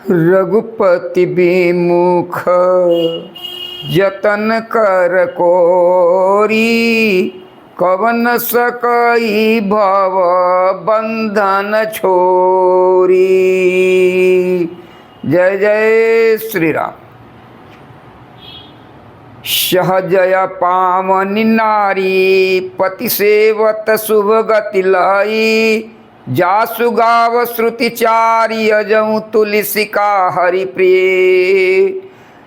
रघुपति विमुख जतन कर कोरी, कवन सकई भव बंधन छोरी। जय जय श्री राम। सहजय पावनि नारी, पति सेवत शुभ गति लाई। जासु गाव श्रुति चारि, अजहु तुलसिका हरि प्रिय।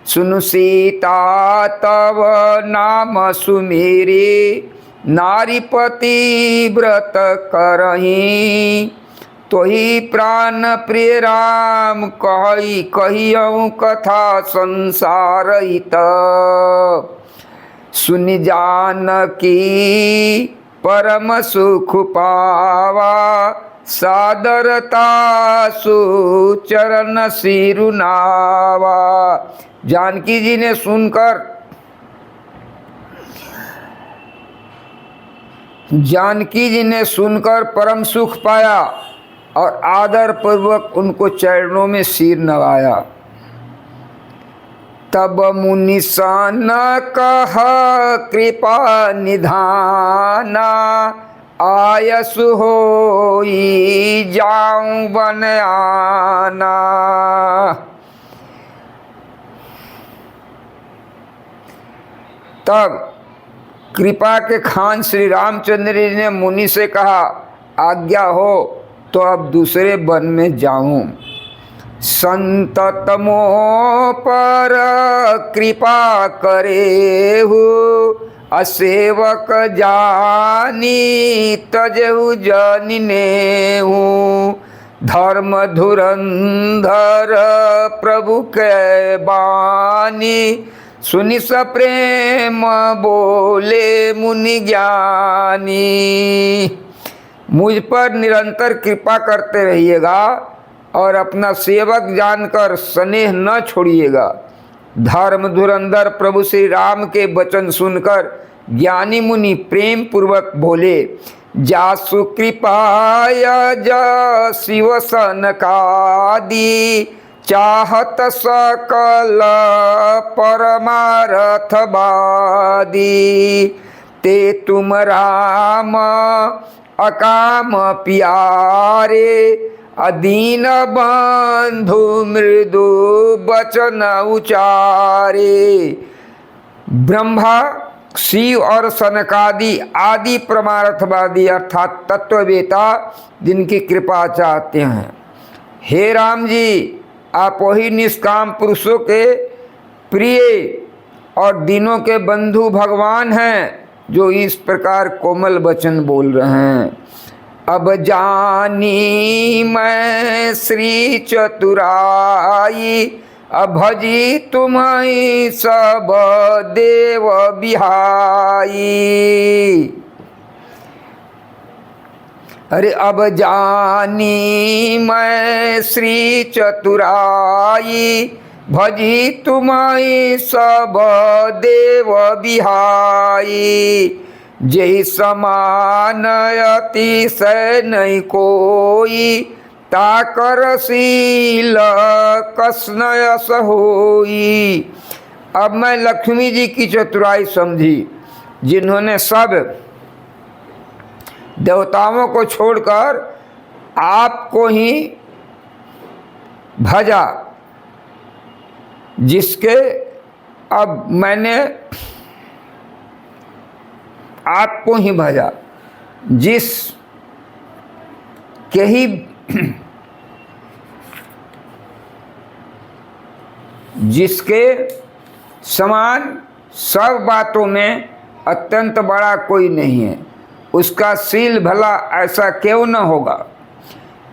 सुनु सीता तव नाम सुमेरे, नारीपति व्रत करहीं। तोहि प्राण प्रिय राम, कहि कहियऊँ कथा संसार हित। सुनि जानकी परम सुख पावा, सादरता सुचरण सिरुनावा। जानकी जी ने सुनकर परम सुख पाया और आदर पूर्वक उनको चरणों में सिर नवाया। तब मुनि सन कह कृपा निधाना, आयसु होई जाऊं बन आना। तब कृपा के खान श्री रामचंद्र जी ने मुनि से कहा, आज्ञा हो तो अब दूसरे वन में जाऊं। संततमो पर कृपा करे हो, असेवक जानी तजहु जनिने हूँ। धर्म धुरंधर प्रभु के बानी, सुनि सप्रेम बोले मुनि ज्ञानी। मुझ पर निरंतर कृपा करते रहिएगा और अपना सेवक जानकर स्नेह न छोड़िएगा। धर्म धुरंधर प्रभु श्री राम के वचन सुनकर ज्ञानी मुनि प्रेम पूर्वक बोले, जासु कृपाय जा शिव सनकादि, चाहत सकल परमारथ बादी। ते तुम राम अकाम प्यारे, अदीन बंधु मृदु बचन उचारे। ब्रह्मा शिव और सनकादि आदि परमार्थवादी अर्थात तत्ववेता जिनकी कृपा चाहते हैं, हे राम जी आप वही निष्काम पुरुषों के प्रिय और दीनों के बंधु भगवान हैं जो इस प्रकार कोमल वचन बोल रहे हैं। अब जानी मैं श्री चतुराई, भजी तुम्हें सब देव बिहाई। अरे अब जानी मैं श्री चतुराई, भजी तुम्हें सब देव बिहाई। जय समान अतिशय नहीं कोई, ताकर शील कसनयस होई। अब मैं लक्ष्मी जी की चतुराई समझी, जिन्होंने सब देवताओं को छोड़कर आपको ही भजा, जिसके अब मैंने आपको ही भजा, जिसके समान सब बातों में अत्यंत बड़ा कोई नहीं है। उसका शील भला ऐसा क्यों न होगा।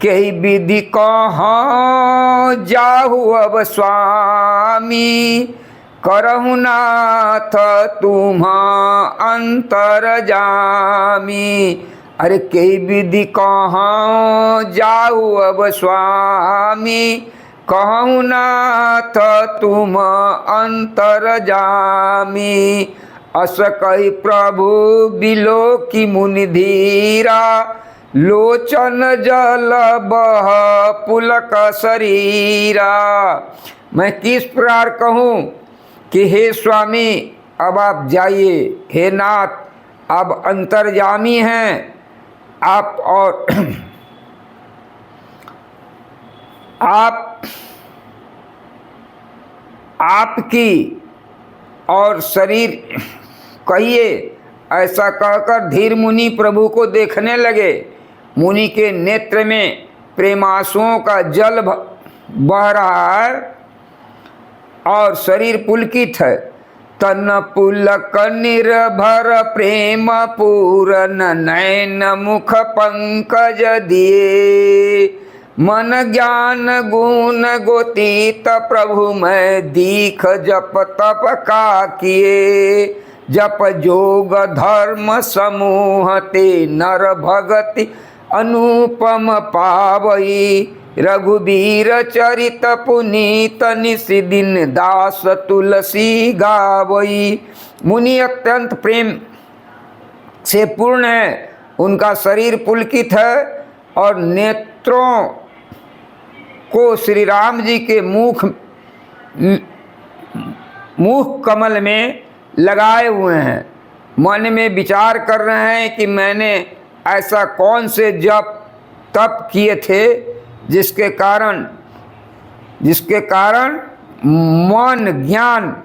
कही विधि कहाँ जाहु अब स्वामी, करहु नाथ तुम्हा अंतर जामी। अरे कही विधि कहाँ जाहु अब स्वामी, कहु नाथ तुम अंतर जामी। अस कही प्रभु बिलो की मुनि धीरा, लोचन जल बह पुलक शरीरा। मैं किस प्रकार कहूँ कि हे स्वामी अब आप जाइए, हे नाथ अब अंतर्यामी हैं आप, और आपकी और शरीर कहिए। ऐसा कहकर धीर मुनि प्रभु को देखने लगे। मुनि के नेत्र में प्रेमांसुओं का जल बह रहा है और शरीर पुलकित है। तन पुलक निर्भर प्रेम पूरन नयन मुख पंकज दिए। मन ज्ञान गुण गोतीत प्रभु मैं दीख जप तप का किए। जप जोग धर्म समूह ते नर भगति अनुपम पावई। रघुबीर चरित पुनीत निशिदिन दास तुलसी गावई। मुनि अत्यंत प्रेम से पूर्ण है, उनका शरीर पुलकित है और नेत्रों को श्री राम जी के मुख कमल में लगाए हुए हैं। मन में विचार कर रहे हैं कि मैंने ऐसा कौन से जप तप किए थे जिसके कारण मन ज्ञान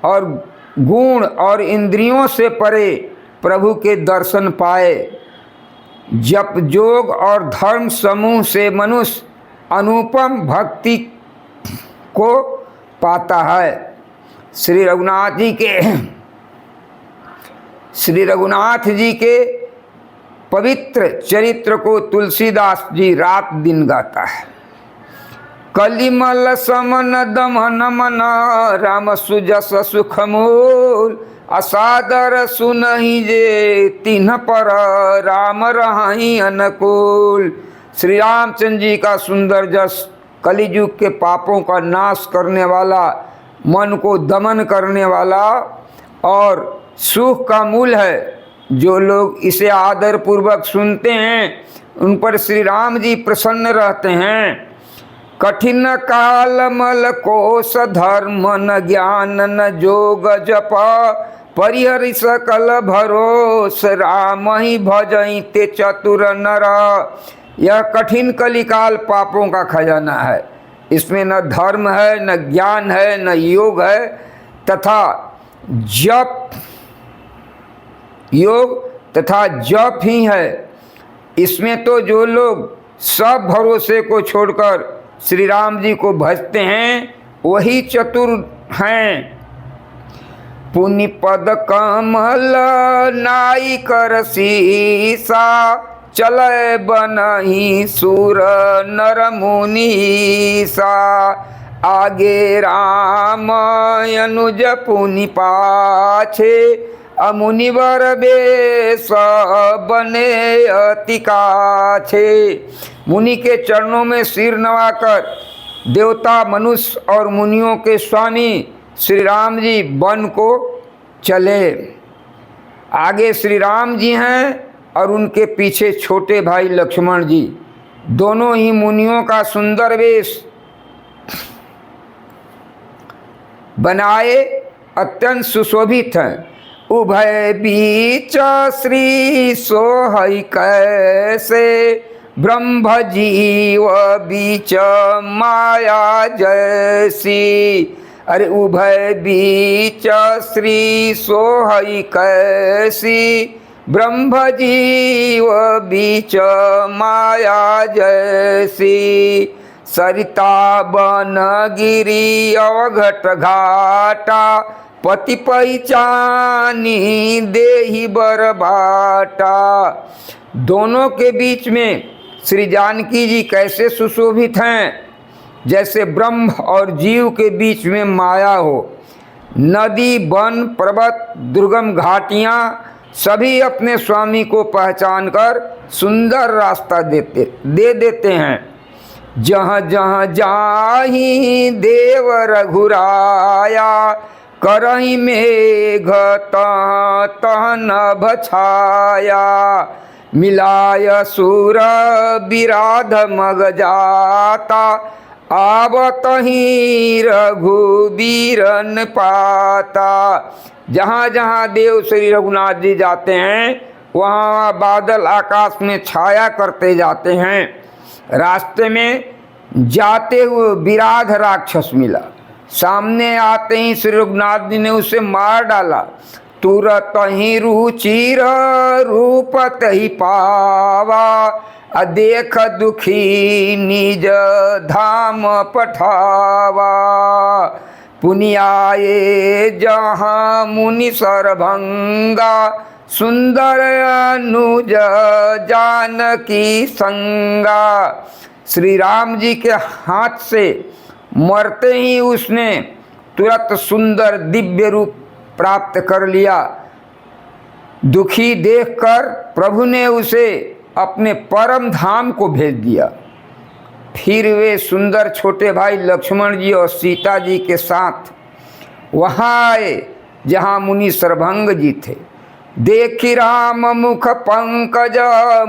और गुण और इंद्रियों से परे प्रभु के दर्शन पाए। जप जोग और धर्म समूह से मनुष्य अनुपम भक्ति को पाता है। श्री रघुनाथ जी के पवित्र चरित्र को तुलसीदास जी रात दिन गाता है। कलिमल समन दमन मन राम सुजस सुख मूल। असादर सुनहि जे तिन्ह पर राम रहि अनुकूल। श्री रामचंद्र जी का सुंदर जस कलियुग के पापों का नाश करने वाला, मन को दमन करने वाला और सुख का मूल है। जो लोग इसे आदर पूर्वक सुनते हैं उन पर श्री राम जी प्रसन्न रहते हैं। कठिन काल मल कोश धर्म न ज्ञान न जोग जप। परिहरि सकल भरोस राम ही भजई ते चतुर नर। यह कठिन कलिकाल पापों का खजाना है। इसमें न धर्म है, न ज्ञान है, न योग है तथा जप ही है। इसमें तो जो लोग सब भरोसे को छोड़कर श्री राम जी को भजते हैं वही चतुर हैं। पुनि पद कमल नाई कर सीसा। चले बनहि सुर नर मुनीसा। आगे राम अनुज पुनि पाछे। अमुनिवर बेश बने अति काछे। मुनि के चरणों में सिर नवाकर देवता मनुष्य और मुनियों के स्वामी श्री राम जी वन को चले। आगे श्री राम जी हैं और उनके पीछे छोटे भाई लक्ष्मण जी। दोनों ही मुनियों का सुंदर वेश बनाए अत्यंत सुशोभित हैं। उभय बीच श्री सोहई कैसे। ब्रह्म जीव बीच माया जैसी। अरे उभय बीच श्री सोहई कैसी। ब्रह्म जीव बीच माया जैसी। सरिता बन गिरी अवघट घाटा। पति पहिचानी देहि बर बाटा। दोनों के बीच में श्री जानकी जी कैसे सुशोभित हैं, जैसे ब्रह्म और जीव के बीच में माया हो। नदी वन पर्वत दुर्गम घाटियाँ सभी अपने स्वामी को पहचान कर सुंदर रास्ता दे देते हैं। जहाँ जहाँ जाहि देव रघुराया। करहि मेघ तह तह नभ छाया। मिलाय सूर विराध मग जाता, आवत ही रघुबीरन पाता। जहाँ जहाँ देव श्री रघुनाथ जी जाते हैं वहाँ बादल आकाश में छाया करते जाते हैं। रास्ते में जाते हुए विराध राक्षस मिला, सामने आते ही श्री रघुनाथ जी ने उसे मार डाला। तुरत ही रुचिर रूपत ही पावा, देख दुखी निज धाम पठावा। पुनियाए जहाँ मुनि सरभंगा, सुंदर अनुज जानकी संगा। श्री राम जी के हाथ से मरते ही उसने तुरंत सुंदर दिव्य रूप प्राप्त कर लिया। दुखी देखकर प्रभु ने उसे अपने परम धाम को भेज दिया। फिर वे सुंदर छोटे भाई लक्ष्मण जी और सीता जी के साथ वहाँ आए जहाँ मुनि सरभंग जी थे। देखी राम मुख पंकज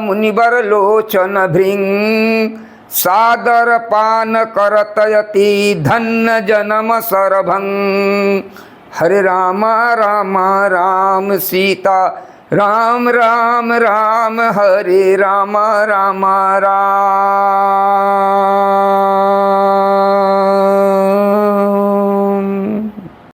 मुनिवर लोचन भृंग, सादर पान करतयति धन्य जन्म सरभंग। हरे राम राम राम सीता राम राम राम, हरे राम राम राम।